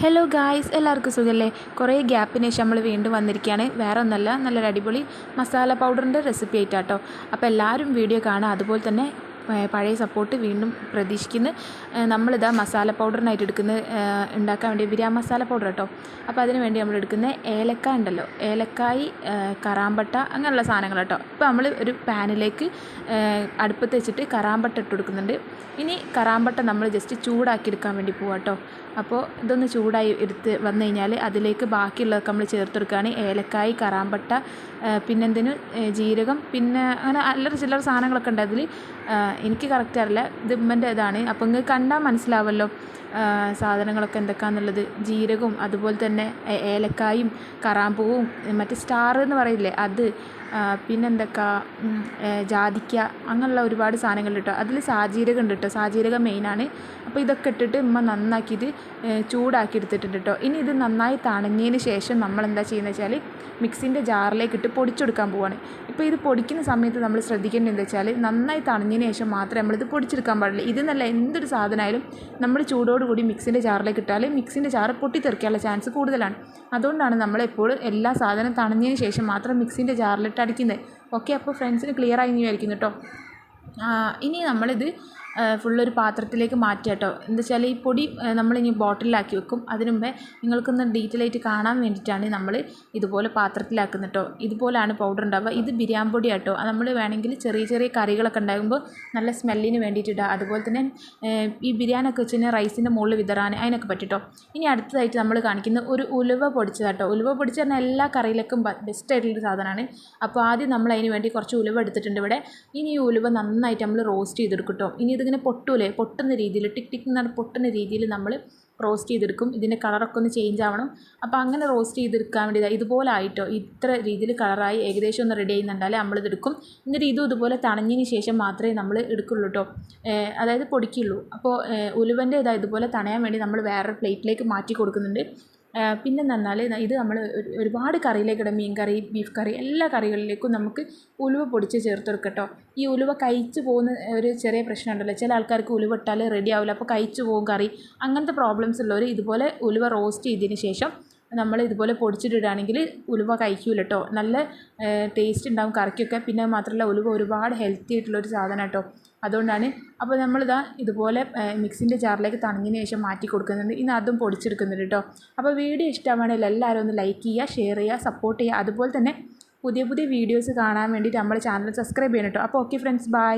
Hello guys, എല്ലാവർക്കും സുഖമല്ലേ? കുറേ ഗ്യാപ്പിന് ശേഷം നമ്മൾ വീണ്ടും വന്നിരിക്കുകയാണ്. വേറെ ഒന്നല്ല, നല്ലൊരു അടിപൊളി മസാല പൗഡറിൻ്റെ റെസിപ്പി ആയിട്ടാട്ടോ. അപ്പോൾ എല്ലാവരും വീഡിയോ കാണുക. അതുപോലെ തന്നെ പഴയ സപ്പോർട്ട് വീണ്ടും പ്രതീക്ഷിക്കുന്നു. നമ്മളിതാ മസാല പൗഡറിനായിട്ട് ഉണ്ടാക്കാൻ വേണ്ടി ബിരിയാണി മസാല പൗഡർ കേട്ടോ. അപ്പോൾ അതിന് വേണ്ടി നമ്മൾ എടുക്കുന്ന ഏലക്ക ഉണ്ടല്ലോ, ഏലക്കായി, കറാമ്പട്ട, അങ്ങനെയുള്ള സാധനങ്ങൾ കേട്ടോ. ഇപ്പോൾ നമ്മൾ ഒരു പാനിലേക്ക് അടുപ്പത്ത് വെച്ചിട്ട് കറാമ്പട്ട ഇട്ട് കൊടുക്കുന്നുണ്ട്. ഇനി കറാമ്പട്ട നമ്മൾ ജസ്റ്റ് ചൂടാക്കി എടുക്കാൻ വേണ്ടി പോവാം കേട്ടോ. അപ്പോൾ ഇതൊന്ന് ചൂടായി വന്നു കഴിഞ്ഞാൽ അതിലേക്ക് ബാക്കിയുള്ളതൊക്കെ നമ്മൾ ചേർത്ത് കൊടുക്കുകയാണ്. ഏലക്കായി, കറാമ്പട്ട, പിന്നെന്തിനു ജീരകം, പിന്നെ അങ്ങനെ അല്ലറ ചില്ലറ സാധനങ്ങളൊക്കെ ഉണ്ട് അതിൽ. എനിക്ക് കറക്റ്റ് അറിയില്ല, ഇത് ഉമ്മൻ്റെ ഇതാണ്. അപ്പോൾ നിങ്ങൾക്ക് കണ്ടാൽ മനസ്സിലാവല്ലോ സാധനങ്ങളൊക്കെ എന്തൊക്കെയാണെന്നുള്ളത്. ജീരകവും അതുപോലെ തന്നെ ഏലക്കായും കറാമ്പൂവും മറ്റേ സ്റ്റാർ എന്ന് പറയില്ലേ അത്, പിന്നെന്തൊക്കെ ജാതിക്ക, അങ്ങനെയുള്ള ഒരുപാട് സാധനങ്ങൾ കേട്ടോ. അതിൽ സാജീരകം ഉണ്ട് കേട്ടോ, സാജീരകം മെയിനാണ്. അപ്പോൾ ഇതൊക്കെ ഇട്ടിട്ട് ഉമ്മ നന്നാക്കിയിട്ട് ചൂടാക്കി എടുത്തിട്ടുണ്ട് കേട്ടോ. ഇനി ഇത് നന്നായി തണഞ്ഞതിന് ശേഷം നമ്മൾ എന്താ ചെയ്യുന്നത് വെച്ചാൽ മിക്സിൻ്റെ ജാറിലേക്ക് ഇട്ട് പൊടിച്ചെടുക്കാൻ പോവുകയാണ്. ഇപ്പോൾ ഇത് പൊടിക്കുന്ന സമയത്ത് നമ്മൾ ശ്രദ്ധിക്കേണ്ടത് എന്താ വെച്ചാൽ നന്നായി തണഞ്ഞതിന് ശേഷം മാത്രമേ നമ്മളിത് പൊടിച്ചെടുക്കാൻ പാടില്ല. ഇതെന്നല്ല, എന്തൊരു സാധനമായാലും നമ്മൾ ചൂടോടുകൂടി മിക്സിൻ്റെ ജാറിലേക്ക് ഇട്ടാൽ മിക്സിൻ്റെ ജാറ് പൊട്ടിത്തെറിക്കാനുള്ള ചാൻസ് കൂടുതലാണ്. അതുകൊണ്ടാണ് നമ്മളെപ്പോഴും എല്ലാ സാധനം തണഞ്ഞതിന് ശേഷം മാത്രം മിക്സിൻ്റെ ജാറിലിട്ട് അടിക്കുന്നത്. ഓക്കെ, അപ്പോൾ ഫ്രണ്ട്സിന് ക്ലിയർ ആയി വിചാരിക്കുന്നു കേട്ടോ. ഇനി നമ്മളിത് ഫുള്ളൊരു പാത്രത്തിലേക്ക് മാറ്റുക കേട്ടോ. എന്താ വെച്ചാൽ ഈ പൊടി നമ്മളിനി ബോട്ടിലാക്കി വെക്കും. അതിന് മുമ്പേ നിങ്ങൾക്കൊന്ന് ഡീറ്റെയിൽ ആയിട്ട് കാണാൻ വേണ്ടിയിട്ടാണ് നമ്മൾ ഇതുപോലെ പാത്രത്തിലാക്കുന്നത് കേട്ടോ. ഇതുപോലെയാണ് പൗഡർ ഉണ്ടാവുക. ഇത് ബിരിയാണി പൊടി കേട്ടോ. നമ്മൾ വേണമെങ്കിൽ ചെറിയ ചെറിയ കറികളൊക്കെ ഉണ്ടാകുമ്പോൾ നല്ല സ്മെല്ലിന് വേണ്ടിയിട്ടിടുക. അതുപോലെ തന്നെ ഈ ബിരിയാണിയൊക്കെ വെച്ച് കഴിഞ്ഞാൽ റൈസിൻ്റെ മുകളിൽ വിതറാൻ അതിനൊക്കെ പറ്റിട്ടോ. ഇനി അടുത്തതായിട്ട് നമ്മൾ കാണിക്കുന്ന ഒരു ഉലുവ പൊടിച്ചതാട്ടോ. ഉലുവ പൊടിച്ച് പറഞ്ഞാൽ എല്ലാ കറിയിലേക്കും ബെസ്റ്റായിട്ടുള്ളൊരു സാധനമാണ്. അപ്പോൾ ആദ്യം നമ്മൾ അതിന് വേണ്ടി കുറച്ച് ഉലുവ എടുത്തിട്ടുണ്ട് ഇവിടെ. ഇനി ഈ ഉലുവ നന്നായിട്ട് നമ്മൾ റോസ്റ്റ് ചെയ്തെടുക്കും കേട്ടോ. ഇനി ഇതിങ്ങനെ പൊട്ടൂലേ, പൊട്ടുന്ന രീതിയിൽ ടിക് ടിക് എന്ന് പൊട്ടുന്ന രീതിയിൽ നമ്മൾ റോസ്റ്റ് ചെയ്തെടുക്കും. ഇതിൻ്റെ കളറൊക്കെ ഒന്ന് ചേഞ്ച് ആവണം. അപ്പോൾ അങ്ങനെ റോസ്റ്റ് ചെയ്തെടുക്കാൻ വേണ്ടി ഇതുപോലെ ആയിട്ടോ, ഇത്ര രീതിയിൽ കളറായി ഏകദേശം ഒന്ന് റെഡി ചെയ്യുന്നുണ്ടായാലേ നമ്മളിതെടുക്കും. എന്നിട്ട് ഇതുപോലെ തണഞ്ഞതിന് ശേഷം മാത്രമേ നമ്മൾ എടുക്കുള്ളൂ കേട്ടോ, അതായത് പൊടിക്കുള്ളൂ. അപ്പോൾ ഉലുവൻ്റെ ഇതുപോലെ തണയാൻ വേണ്ടി നമ്മൾ വേറൊരു പ്ലേറ്റിലേക്ക് മാറ്റി കൊടുക്കുന്നുണ്ട്. പിന്നെ പറഞ്ഞാൽ ഇത് നമ്മൾ ഒരുപാട് കറിയിലേക്ക് മീൻ കറി, ബീഫ് കറി, എല്ലാ കറികളിലേക്കും നമുക്ക് ഉലുവ പൊടിച്ച് ചേർത്ത് കൊടുക്കട്ടോ. ഈ ഉലുവ കഴിച്ചു പോകുന്ന ഒരു ചെറിയ പ്രശ്നം ഉണ്ടല്ലോ, ചില ആൾക്കാർക്ക് ഉലുവ ഇട്ടാൽ റെഡി ആവില്ല, അപ്പോൾ കഴിച്ചു പോകും കറി. അങ്ങനത്തെ പ്രോബ്ലംസ് ഉള്ളവർ ഇതുപോലെ ഉലുവ റോസ്റ്റ് ചെയ്തതിന് ശേഷം നമ്മൾ ഇതുപോലെ പൊടിച്ചിട്ടിടുകയാണെങ്കിൽ ഉലുവ കഴിക്കൂല കേട്ടോ. നല്ല ടേസ്റ്റ് ഉണ്ടാകും കറിക്കൊക്കെ. പിന്നെ മാത്രമല്ല ഉലുവ ഒരുപാട് ഹെൽത്തി ആയിട്ടുള്ളൊരു സാധനം കേട്ടോ. അതുകൊണ്ടാണ്. അപ്പോൾ നമ്മളിതാ ഇതുപോലെ മിക്സിൻ്റെ ജാറിലേക്ക് തണഞ്ഞതിന് ശേഷം മാറ്റി കൊടുക്കുന്നുണ്ട്. ഇന്ന് അതും പൊടിച്ചെടുക്കുന്നുണ്ട് കേട്ടോ. അപ്പോൾ വീഡിയോ ഇഷ്ടമാണെങ്കിൽ എല്ലാവരും ഒന്ന് ലൈക്ക് ചെയ്യുക, ഷെയർ ചെയ്യുക, സപ്പോർട്ട് ചെയ്യുക. അതുപോലെ തന്നെ പുതിയ പുതിയ വീഡിയോസ് കാണാൻ വേണ്ടിയിട്ട് നമ്മുടെ ചാനൽ സബ്സ്ക്രൈബ് ചെയ്യണം കേട്ടോ. അപ്പോൾ ഓക്കെ ഫ്രണ്ട്സ്, ബൈ.